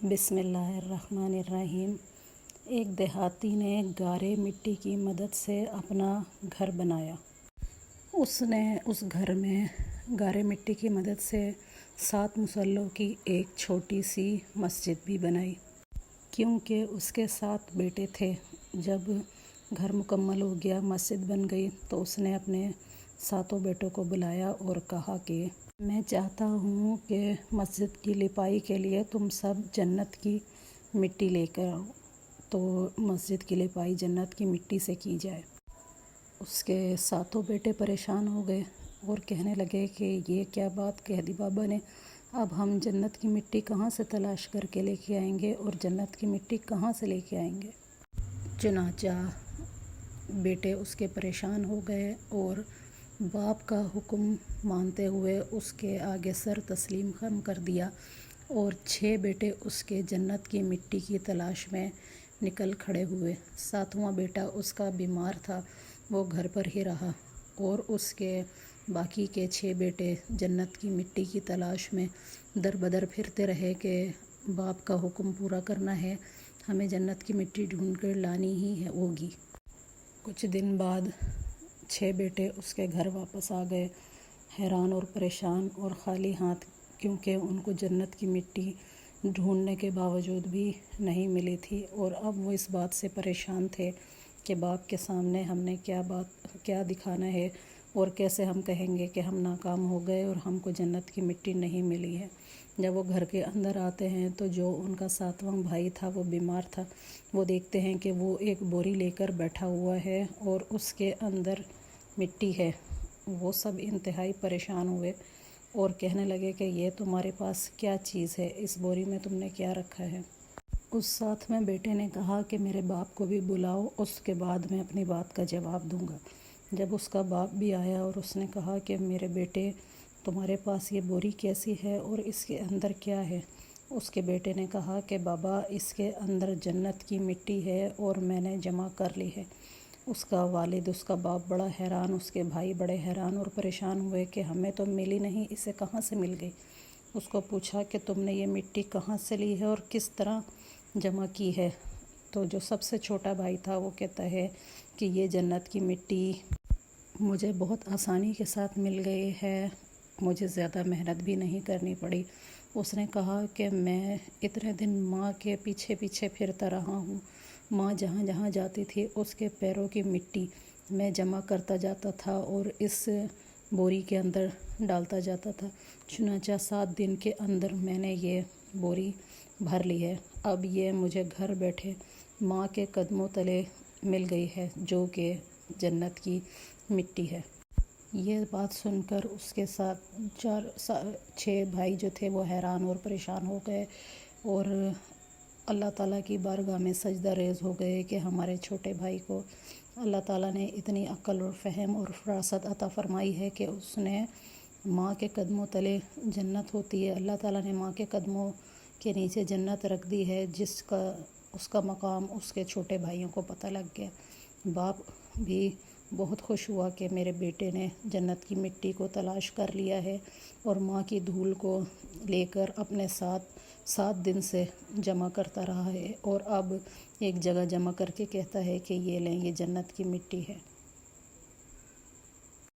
بسم اللہ الرحمن الرحیم۔ ایک دیہاتی نے گارے مٹی کی مدد سے اپنا گھر بنایا۔ اس نے اس گھر میں گارے مٹی کی مدد سے 7 مصلوں کی ایک چھوٹی سی مسجد بھی بنائی، کیونکہ اس کے 7 بیٹے تھے۔ جب گھر مکمل ہو گیا، مسجد بن گئی، تو اس نے اپنے 7 بیٹوں کو بلایا اور کہا کہ میں چاہتا ہوں کہ مسجد کی لپائی کے لیے تم سب جنت کی مٹی لے کر آؤ، تو مسجد کی لپائی جنت کی مٹی سے کی جائے۔ اس کے 7 بیٹے پریشان ہو گئے اور کہنے لگے کہ یہ کیا بات کہہ دی بابا نے، اب ہم جنت کی مٹی کہاں سے تلاش کر کے لے کے آئیں گے اور جنت کی مٹی کہاں سے لے کے آئیں گے۔ چنانچہ بیٹے اس کے پریشان ہو گئے اور باپ کا حکم مانتے ہوئے اس کے آگے سر تسلیم خم کر دیا، اور 6 بیٹے اس کے جنت کی مٹی کی تلاش میں نکل کھڑے ہوئے۔ 7واں بیٹا اس کا بیمار تھا، وہ گھر پر ہی رہا، اور اس کے باقی کے 6 بیٹے جنت کی مٹی کی تلاش میں در بدر پھرتے رہے کہ باپ کا حکم پورا کرنا ہے، ہمیں جنت کی مٹی ڈھونڈ کر لانی ہی ہوگی۔ کچھ دن بعد 6 بیٹے اس کے گھر واپس آ گئے، حیران اور پریشان اور خالی ہاتھ، کیونکہ ان کو جنت کی مٹی ڈھونڈنے کے باوجود بھی نہیں ملی تھی، اور اب وہ اس بات سے پریشان تھے کہ باپ کے سامنے ہم نے کیا دکھانا ہے، اور کیسے ہم کہیں گے کہ ہم ناکام ہو گئے اور ہم کو جنت کی مٹی نہیں ملی ہے۔ جب وہ گھر کے اندر آتے ہیں تو جو ان کا 7واں بھائی تھا وہ بیمار تھا، وہ دیکھتے ہیں کہ وہ ایک بوری لے کر بیٹھا ہوا ہے اور اس کے اندر مٹی ہے۔ وہ سب انتہائی پریشان ہوئے اور کہنے لگے کہ یہ تمہارے پاس کیا چیز ہے، اس بوری میں تم نے کیا رکھا ہے؟ اس 7ویں بیٹے نے کہا کہ میرے باپ کو بھی بلاؤ، اس کے بعد میں اپنی بات کا جواب دوں گا۔ جب اس کا باپ بھی آیا اور اس نے کہا کہ میرے بیٹے تمہارے پاس یہ بوری کیسی ہے اور اس کے اندر کیا ہے؟ اس کے بیٹے نے کہا کہ بابا اس کے اندر جنت کی مٹی ہے اور میں نے جمع کر لی ہے۔ اس کا والد، اس کا باپ بڑا حیران، اس کے بھائی بڑے حیران اور پریشان ہوئے کہ ہمیں تو ملی نہیں، اسے کہاں سے مل گئی؟ اس کو پوچھا کہ تم نے یہ مٹی کہاں سے لی ہے اور کس طرح جمع کی ہے؟ تو جو سب سے چھوٹا بھائی تھا وہ کہتا ہے کہ یہ جنت کی مٹی مجھے بہت آسانی کے ساتھ مل گئی ہے، مجھے زیادہ محنت بھی نہیں کرنی پڑی۔ اس نے کہا کہ میں اتنے دن ماں کے پیچھے پیچھے پھرتا رہا ہوں، ماں جہاں جہاں جاتی تھی اس کے پیروں کی مٹی میں جمع کرتا جاتا تھا اور اس بوری کے اندر ڈالتا جاتا تھا، چنانچہ 7 دن کے اندر میں نے یہ بوری بھر لی ہے۔ اب یہ مجھے گھر بیٹھے ماں کے قدموں تلے مل گئی ہے، جو کہ جنت کی مٹی ہے۔ یہ بات سن کر اس کے ساتھ 6 بھائی جو تھے وہ حیران اور پریشان ہو گئے اور اللہ تعالیٰ کی بارگاہ میں سجدہ ریز ہو گئے کہ ہمارے چھوٹے بھائی کو اللہ تعالیٰ نے اتنی عقل اور فہم اور فراست عطا فرمائی ہے کہ اس نے ماں کے قدموں تلے جنت ہوتی ہے، اللہ تعالیٰ نے ماں کے قدموں کے نیچے جنت رکھ دی ہے، اس کا مقام اس کے چھوٹے بھائیوں کو پتہ لگ گیا۔ باپ بھی بہت خوش ہوا کہ میرے بیٹے نے جنت کی مٹی کو تلاش کر لیا ہے اور ماں کی دھول کو لے کر اپنے ساتھ 7 دن سے جمع کرتا رہا ہے، اور اب ایک جگہ جمع کر کے کہتا ہے کہ یہ لیں، یہ جنت کی مٹی ہے۔